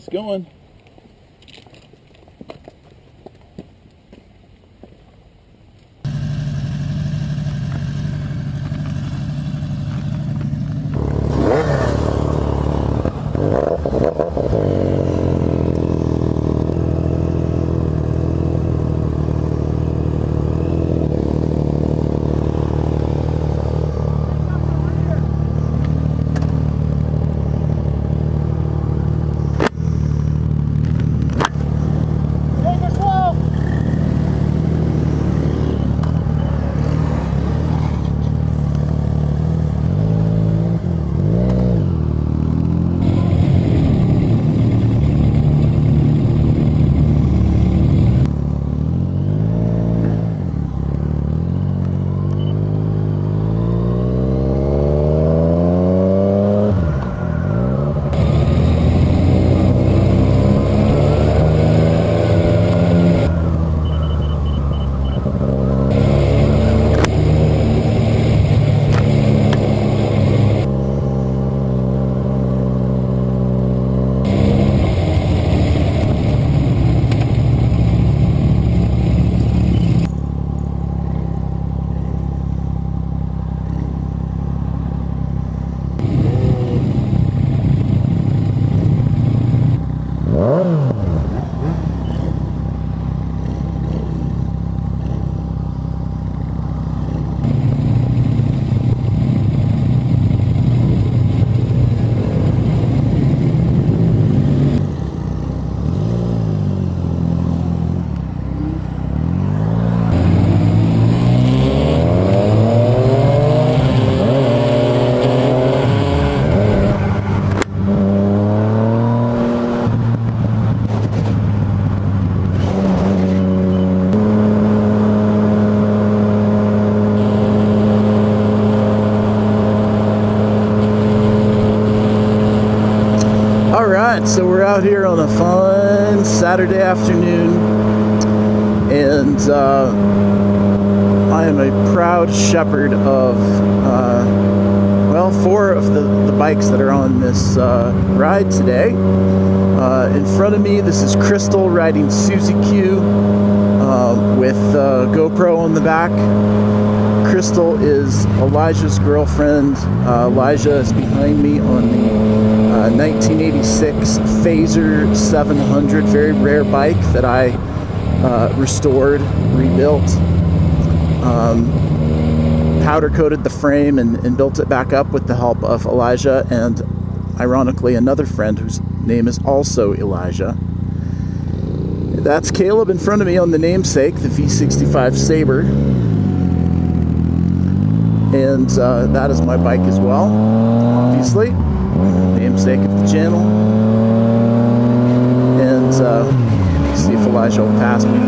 He's going. So we're out here on a fun Saturday afternoon, and I am a proud shepherd of, well, 4 of the bikes that are on this ride today. In front of me, this is Crystal riding Suzy Q with GoPro on the back. Crystal is Elijah's girlfriend. Elijah is behind me on the 1986 Phaser 700, very rare bike that I restored, rebuilt, powder coated the frame and built it back up with the help of Elijah and, ironically, another friend whose name is also Elijah. That's Caleb in front of me on the namesake, the V65 Sabre. And that is my bike as well, obviously, namesake of the channel. And see if Elijah will pass me.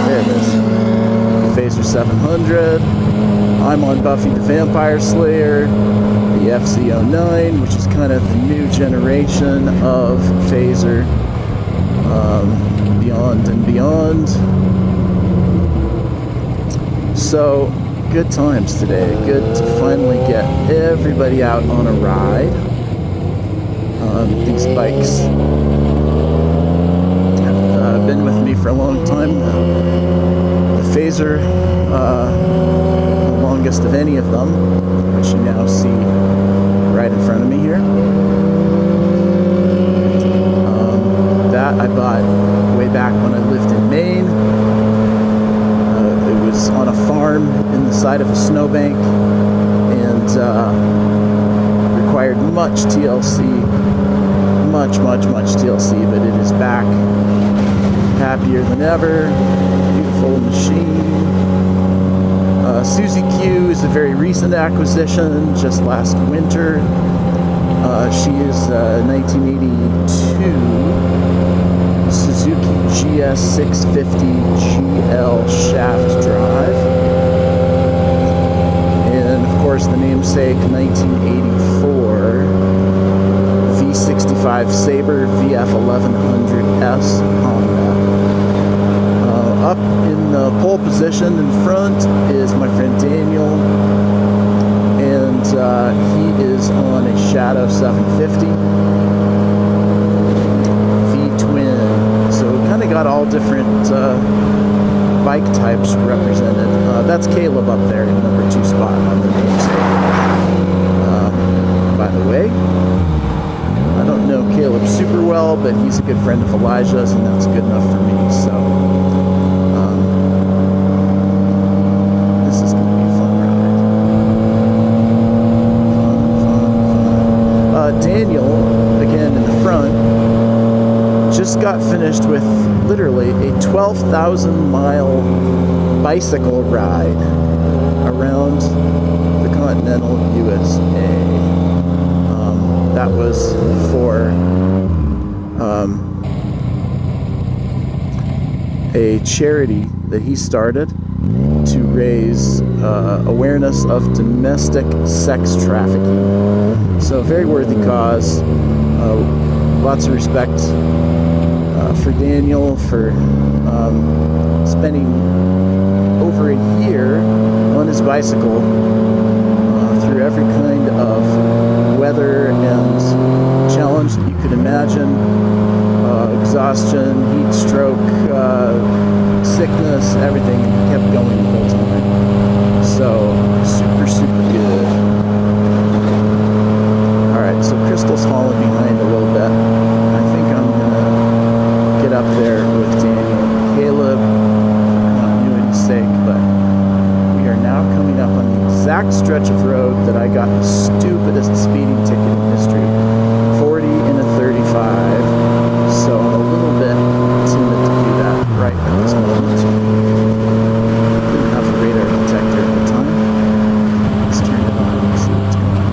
There it is, the Phaser 700. I'm on Buffy the Vampire Slayer, the FZ09, which is kind of the new generation of Phaser, beyond and beyond. So, good times today. Good to finally get everybody out on a ride. These bikes have been with me for a long time now. The Phaser, the longest of any of them, which you now see right in front of me here. That I bought way back when I lived in Maine. It was on a farm in the side of a snowbank and required much TLC, much TLC, but it is back, happier than ever, beautiful machine. Suzy Q is a very recent acquisition, just last winter. She is 1982 Suzuki GS650 GL shaft drive, and of course the namesake 1984 V65 Sabre VF1100S Honda. Up in the pole position in front is my friend Daniel, and he is on a Shadow 750. got all different bike types represented. That's Caleb up there in number 2 spot on the namesake. By the way, I don't know Caleb super well, but he's a good friend of Elijah's, and that's good enough for me. So this is going to be a fun ride. Daniel, again in the front, just got finished with literally a 12,000 mile bicycle ride around the continental USA. That was for a charity that he started to raise awareness of domestic sex trafficking. So, very worthy cause. Lots of respect for Daniel for spending over a year on his bicycle through every kind of weather and challenge that you could imagine. Exhaustion, heat stroke, sickness, everything. He kept going the whole time. So, super, super good. Alright, so Crystal's falling behind a little bit. I think I'm gonna get up there with Daniel and Caleb for continuity's sake, but we are now coming up on the exact stretch of road that I got the stupidest speeding ticket in history. 40 and a 35. So I'm a little bit timid to do that right at this moment. Didn't have a radar detector at the time. Let's turn it on and see what's going on.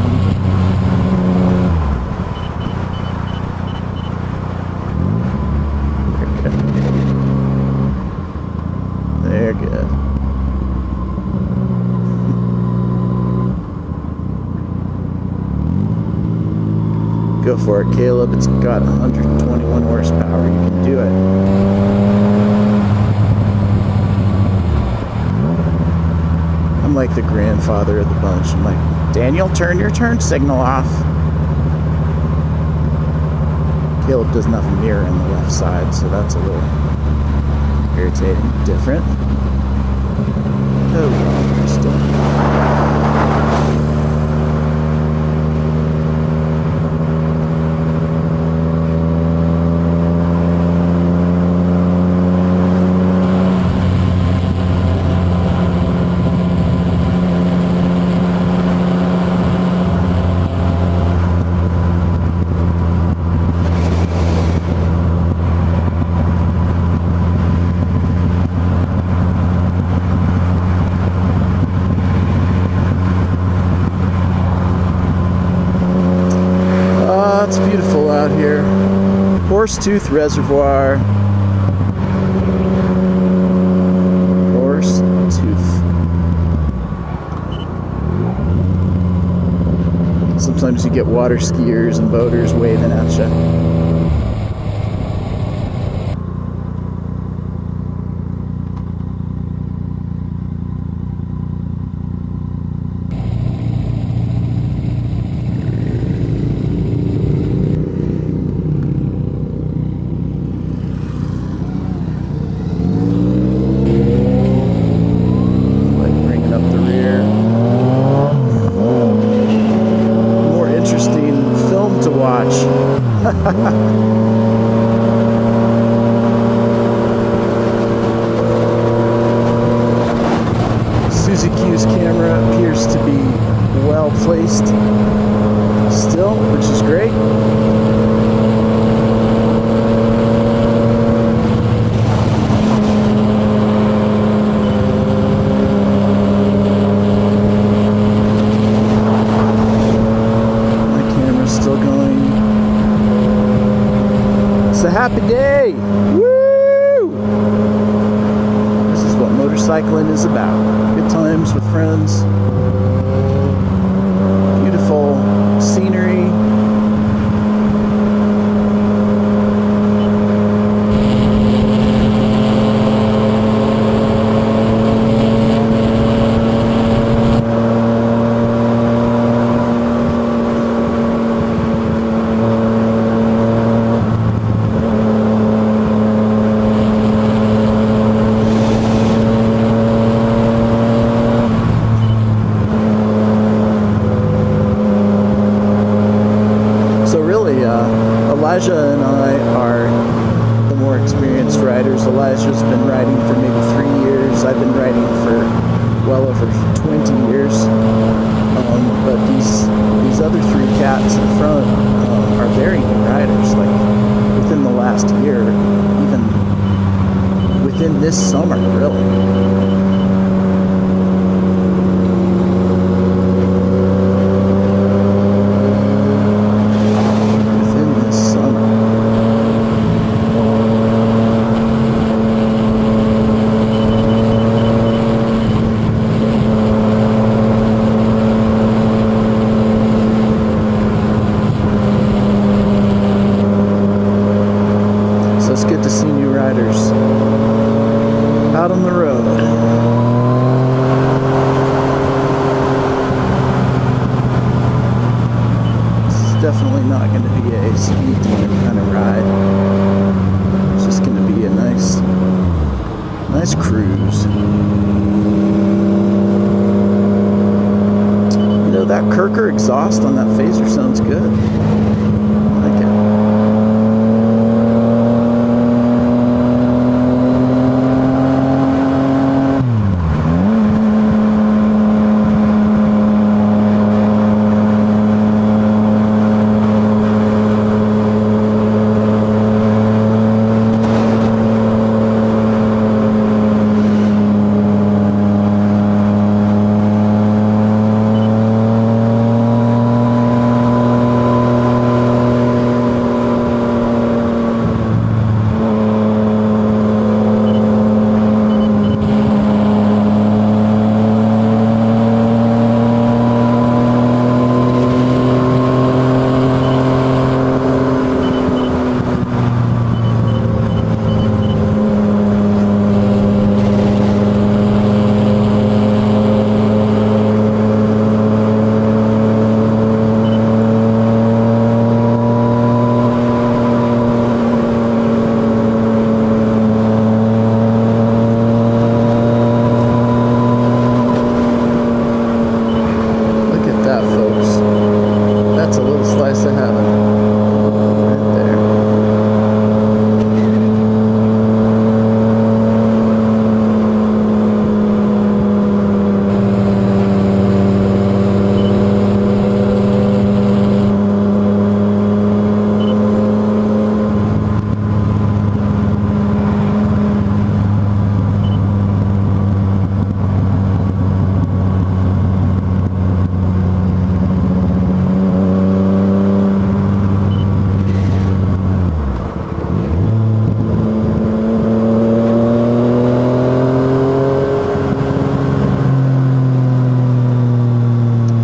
They're good. Go for it, Caleb. It's got 121 horsepower. You can do it. I'm like the grandfather of the bunch. I'm like, Daniel, turn your turn signal off. Caleb doesn't have a mirror on the left side, so that's a little irritating. Different. Oh, Crystal. It's beautiful out here. Horsetooth Reservoir. Horsetooth. Sometimes you get water skiers and boaters waving at you. Suzy Q's camera appears to be well placed still, which is great. My camera's still going. It's a happy day! Woo! This is what motorcycling is about. Good times with friends. Beautiful scenery. riding for well over 20 years. But these other three cats in front are very new riders, like within the last year, even within this summer, really. It's good to see new riders out on the road. This is definitely not going to be a speed demon kind of ride. It's just going to be a nice cruise. You know, that Kirker exhaust on that phaser sounds good. I like it.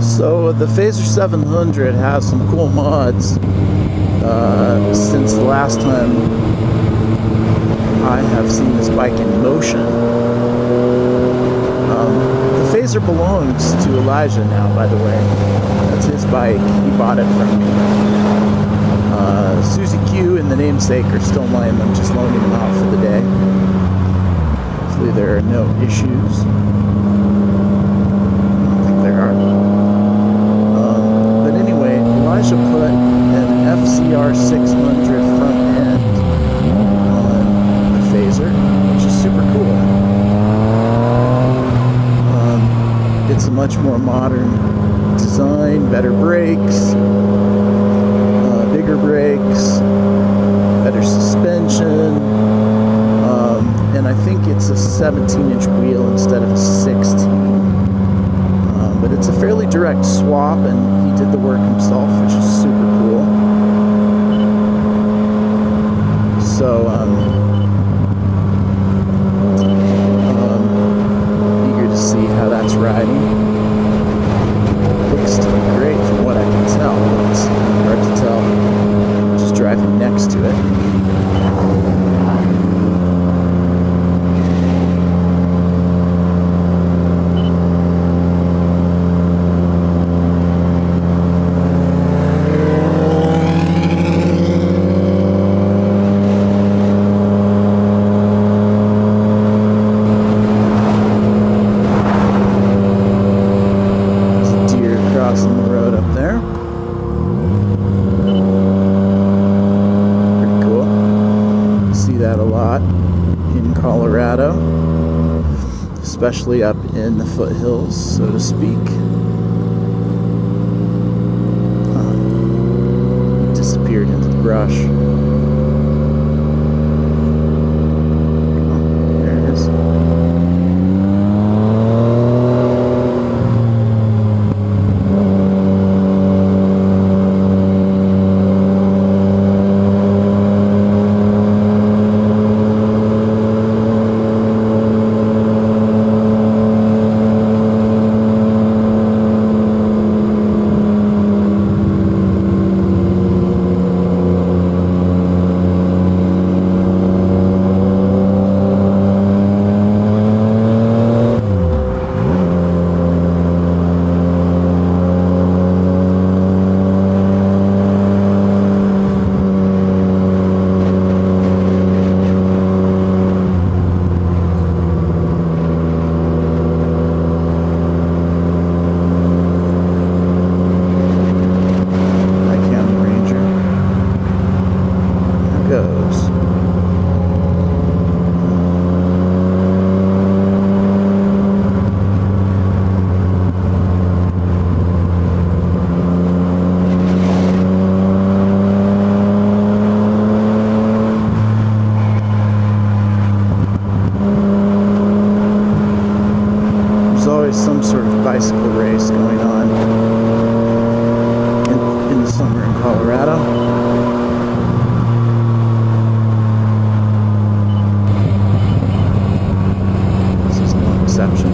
So the Phaser 700 has some cool mods since the last time I have seen this bike in motion. The Phaser belongs to Elijah now, by the way. That's his bike. He bought it from me. Susie Q and the namesake are still mine. I'm just loaning them out for the day. Hopefully there are no issues. I don't think there are. But anyway, Elijah put an FCR 600 front end on the Phaser, which is super cool. It's a much more modern design, better brakes, bigger brakes, better suspension, and I think it's a 17-inch wheel instead of a 16. But it's a fairly direct swap, and he did the work himself, which is super cool. So, eager to see how that's riding. Looks to be great from what I can tell. It's hard to tell just driving next to it. especially up in the foothills, so to speak. Disappeared into the brush. Oh, there it is. Some sort of bicycle race going on in the summer in Colorado. This is no exception.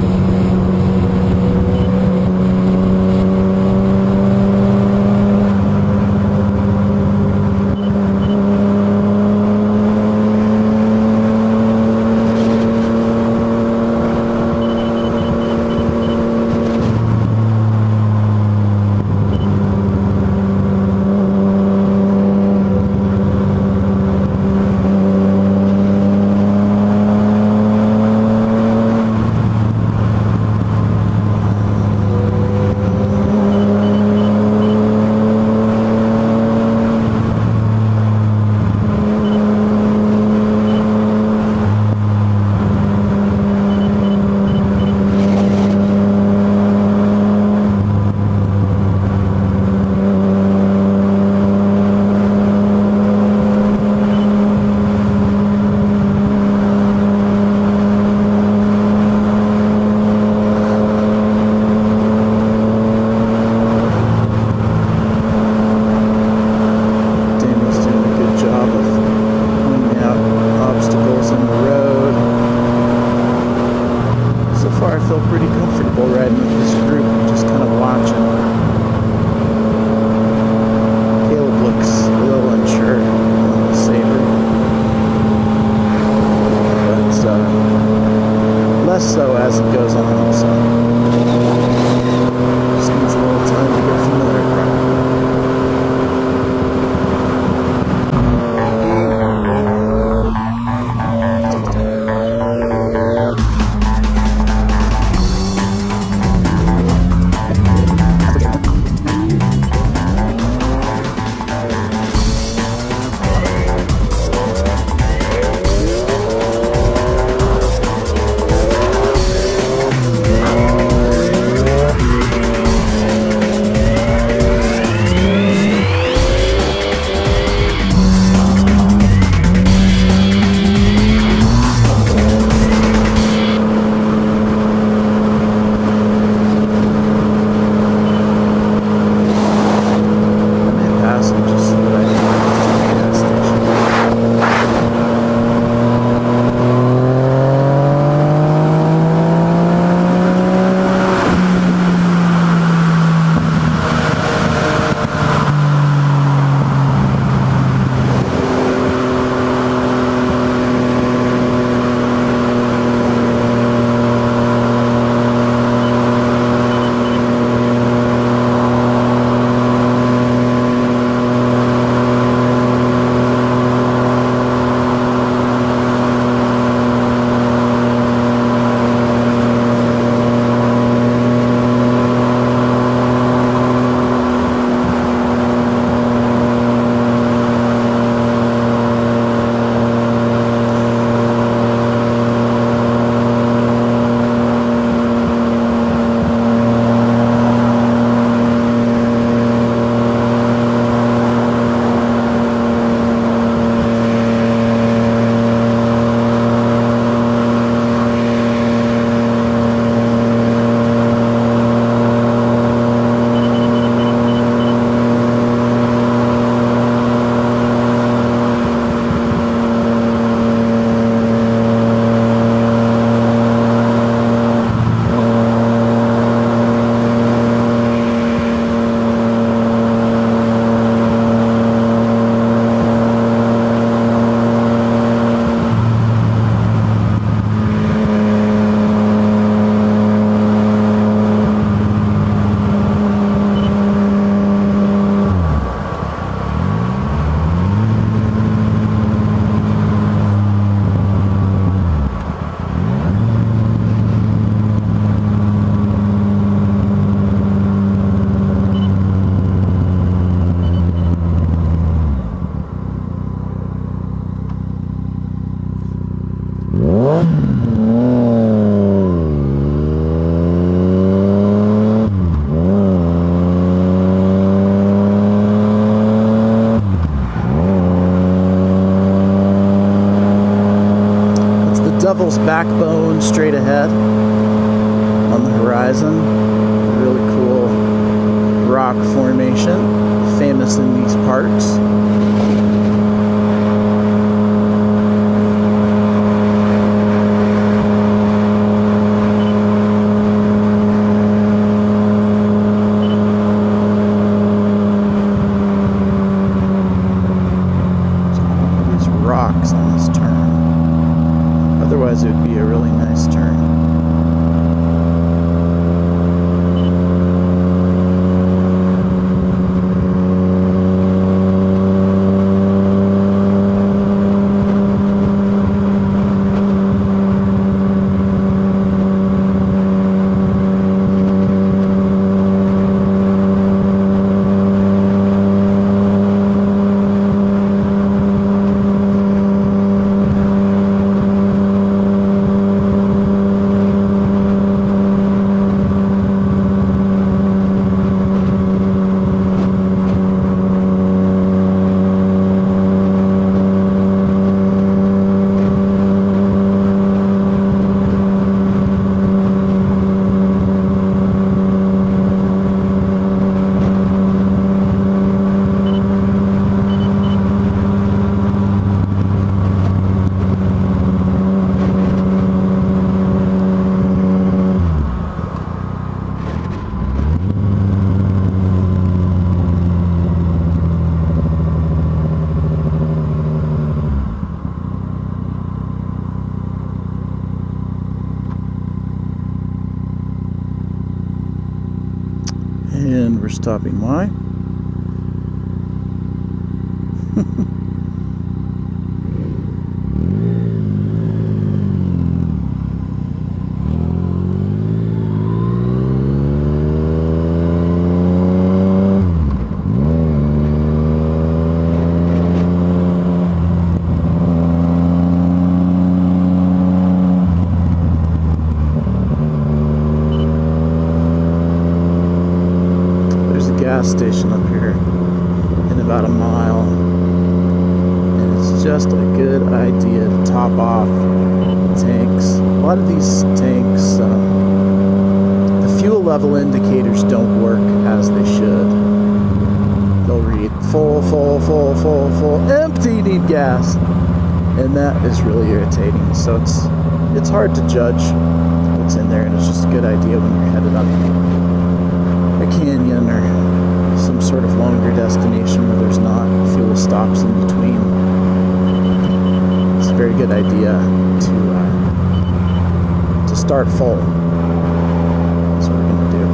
I feel pretty comfortable riding with this group, just kind of watching. Caleb looks a little unsure on the Saber, but less so as it goes on, so just needs a little time to get familiar. Eagle's backbone straight ahead on the horizon. Really cool rock formation, famous in these parts. Rocks on this turn. Otherwise, it would be a really nice turn. And we're stopping Y. Gas station up here in about a mile, and it's just a good idea to top off the tanks. A lot of these tanks, the fuel level indicators don't work as they should. They'll read full, full, full, full, full, empty, need gas, and that is really irritating. So it's hard to judge what's in there, and it's just a good idea when you're headed up a canyon or some sort of longer destination where there's not fuel stops in between. It's a very good idea to start full. That's what we're going to do.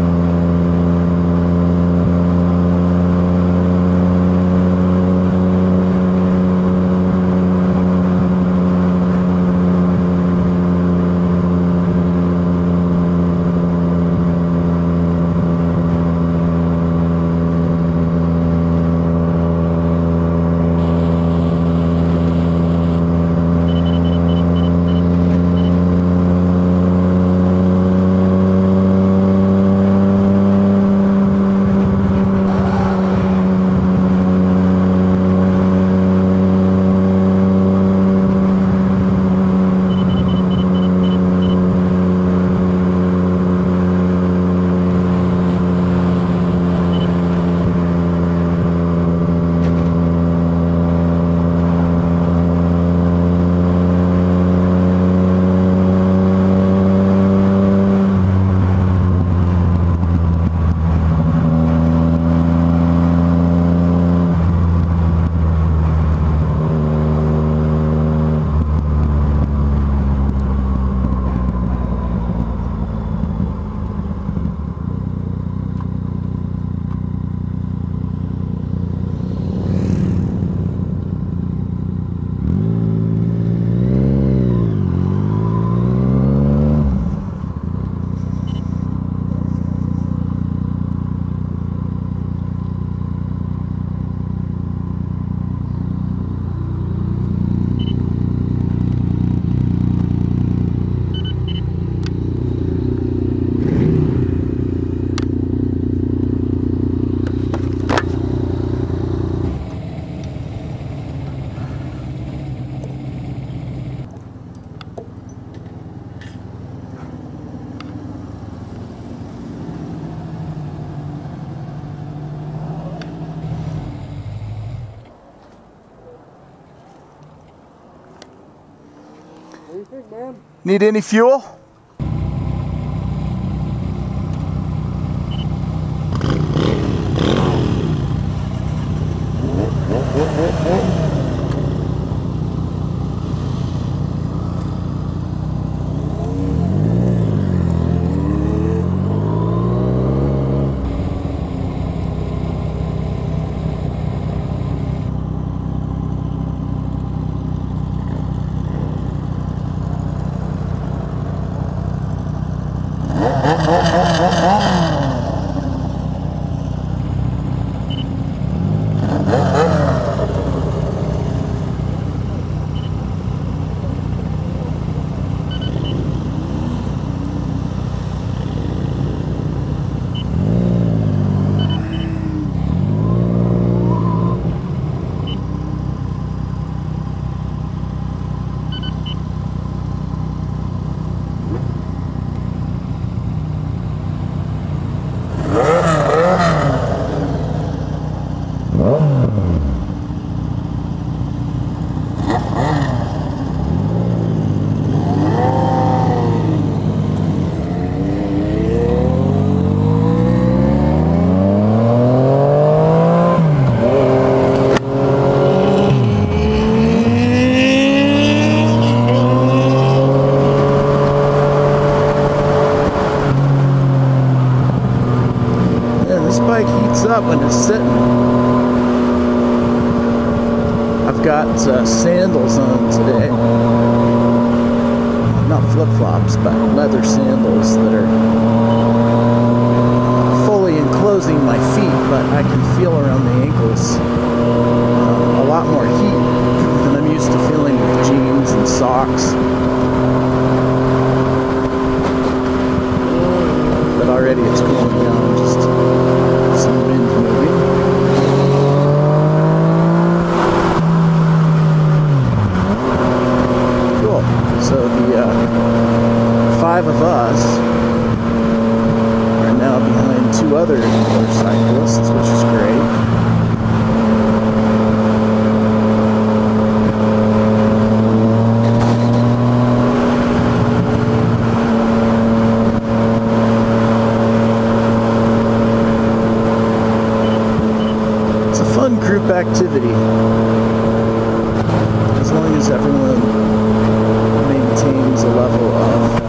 Morning, man. Need any fuel? Up when it's sitting. I've got sandals on today. Not flip-flops, but leather sandals that are fully enclosing my feet, but I can feel around the ankles a lot more heat than I'm used to feeling with jeans and socks. But already it's cooling down. Just some wind moving. Cool. So the 5 of us are now behind 2 other motorcyclists, which is great. Group activity, as long as everyone maintains a level of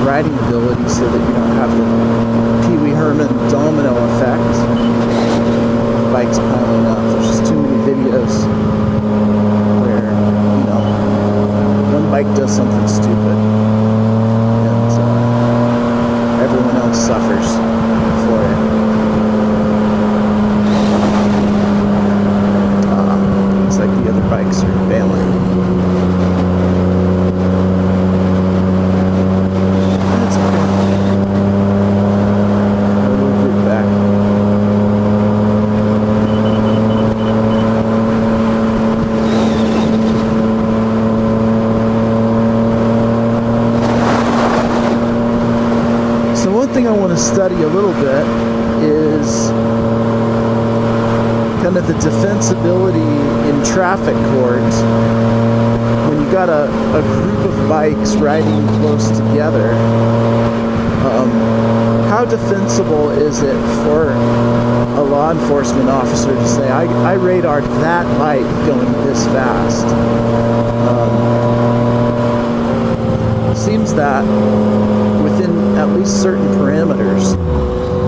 riding ability, so that you don't have the Pee Wee Herman domino effect, bikes piling up. There's just too many videos where one bike does something stupid and everyone else suffers for it. Like the other bikes are bailing. That's okay. We'll move back. So one thing I want to study a little bit is kind of the defensibility in traffic courts when you got a group of bikes riding close together. How defensible is it for a law enforcement officer to say, I radared that bike going this fast? Seems that within at least certain parameters,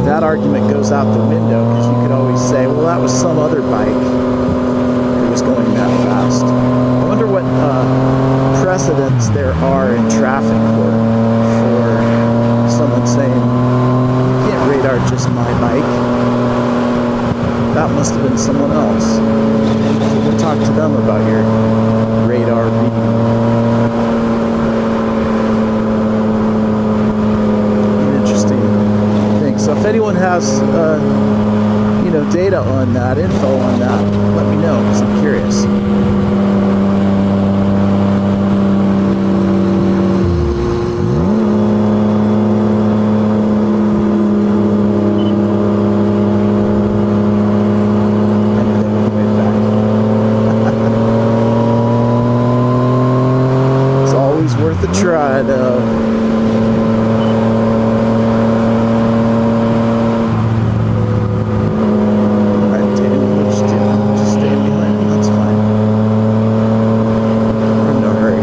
that argument goes out the window, because you could always say, well, that was some other bike that was going that fast. I wonder what precedents there are in traffic court for someone saying, you can't radar just my bike. That must have been someone else. So we'll talk to them about your radar reading. So if anyone has, data on that, info on that, let me know, because I'm curious. Alright, Daniel, just stay behind. That's fine. We're in no hurry.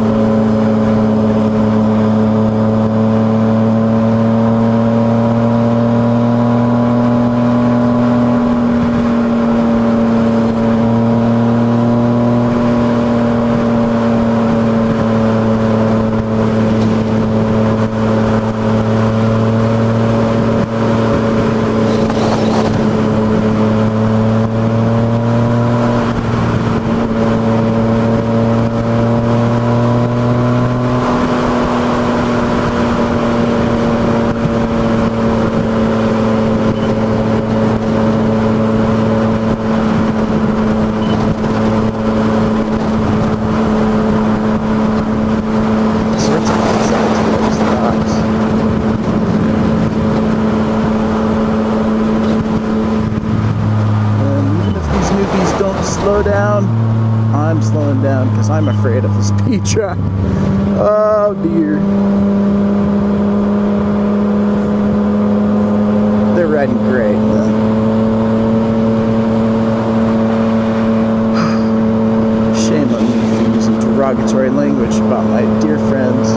Slow down. I'm slowing down because I'm afraid of the speed trap. Oh dear. They're riding great. Shame on me for using derogatory language about my dear friends.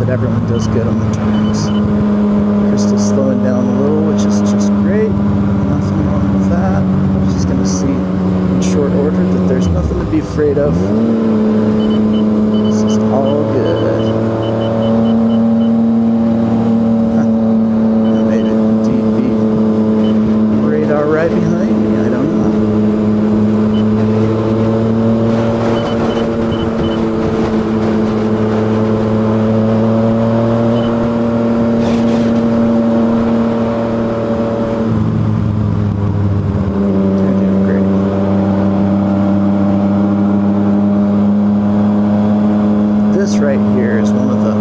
Everyone does good on the turns. Crystal's slowing down a little, which is just great. Nothing wrong with that. She's going to see in short order that there's nothing to be afraid of. This is all good. Maybe indeed be radar right behind me. I don't know. Right here is one of the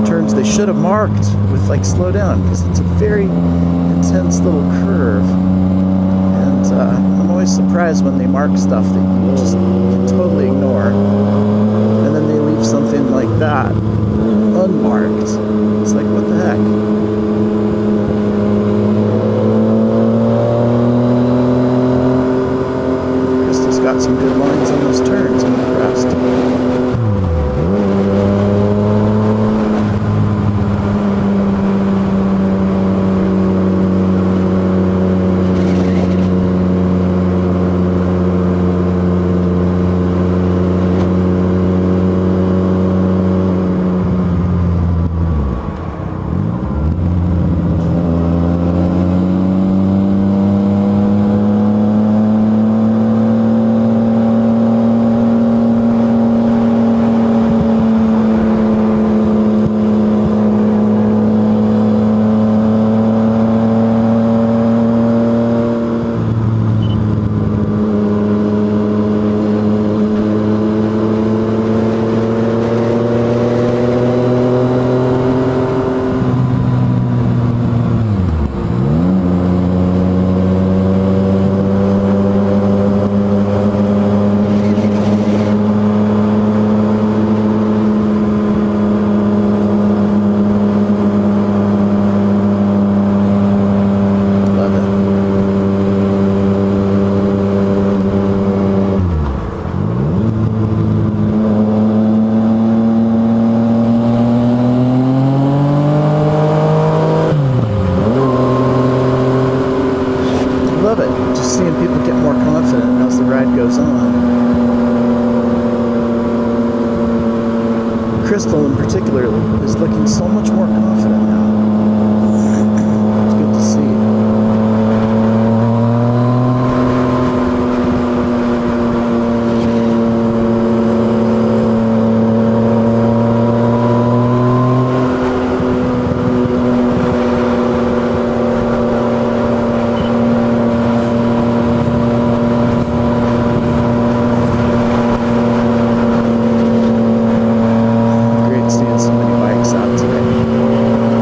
turns they should have marked with like slow down, because it's a very intense little curve, and I'm always surprised when they mark stuff that you just can totally ignore, and then they leave something like that unmarked. It's like, what the heck? Crystal's got some good lines on those turns. I'm impressed. Seeing people get more confident as the ride goes on. Crystal in particular is looking so much more confident now. It's good to see. Seeing so many bikes out today.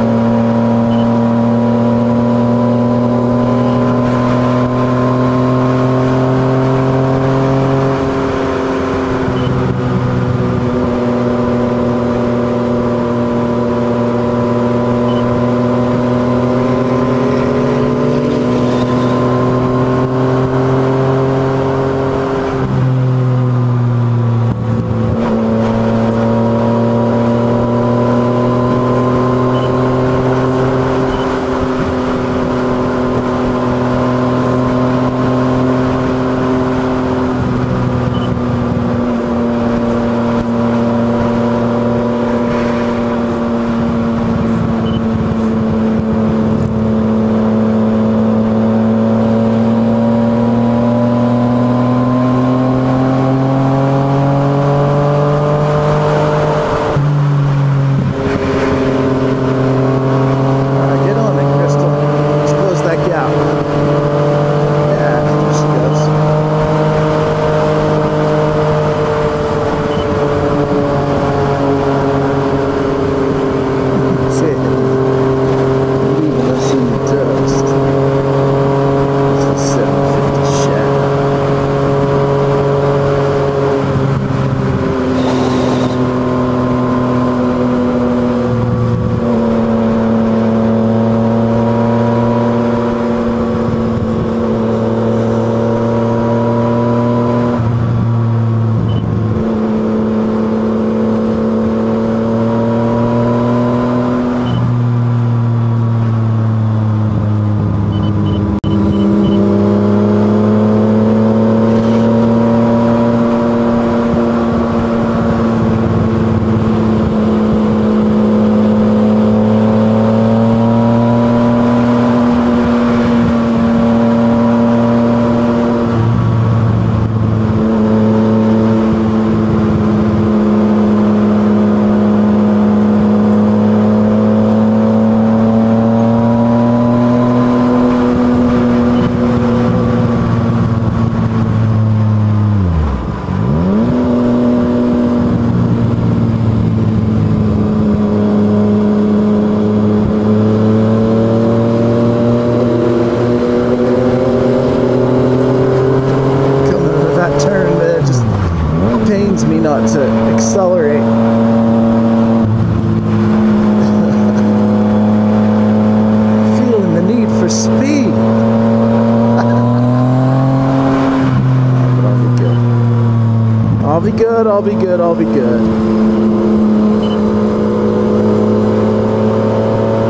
good, I'll be good, I'll be good.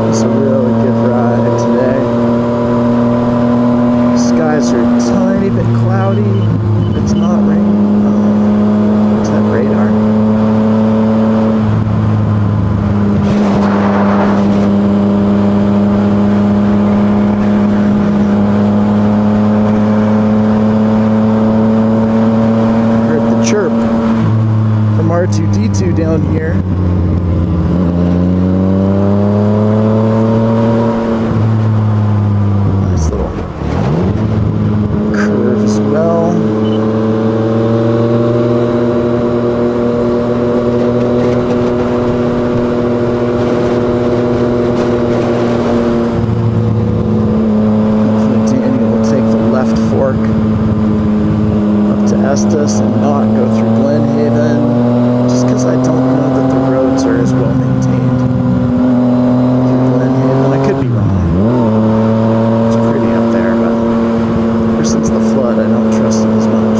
It's a really good ride today. Skies are a tiny bit cloudy. It's not raining. What's that radar? Chirp from R2-D2 down here. Nice little curve as well. Hopefully Daniel will take the left fork to Estes and not go through Glen Haven, just because I don't know that the roads are as well maintained through Glen Haven. I could be wrong. It's pretty up there, but ever since the flood, I don't trust it as much.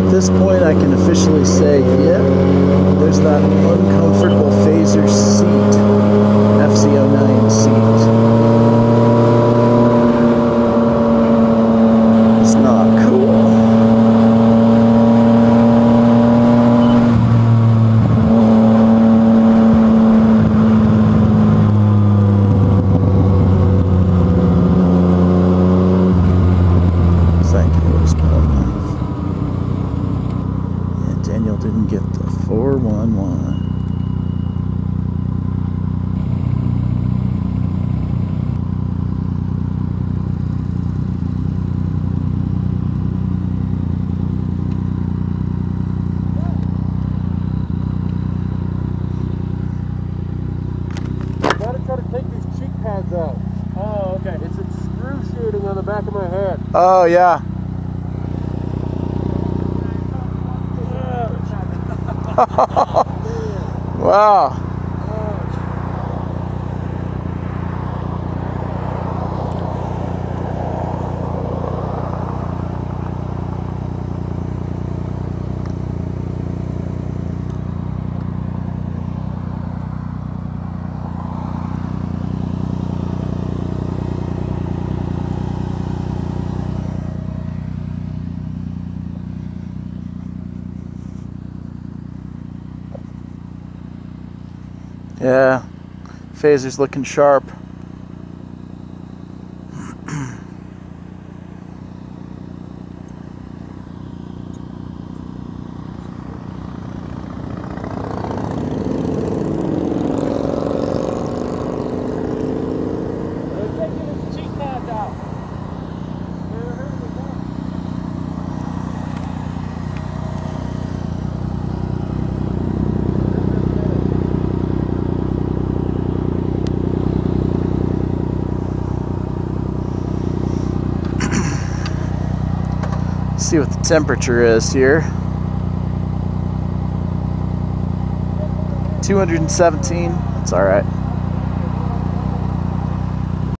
At this point, I can officially say, yeah, there's that uncomfortable phaser seat, FC09 seat. It's not cool. Thank you, it was Daniel didn't get the 411. Gotta try to take these cheek pads out. Oh, okay. It's excruciating on the back of my head. Oh, yeah. Wow. Yeah, phaser's looking sharp. See what the temperature is here. 217. That's all right.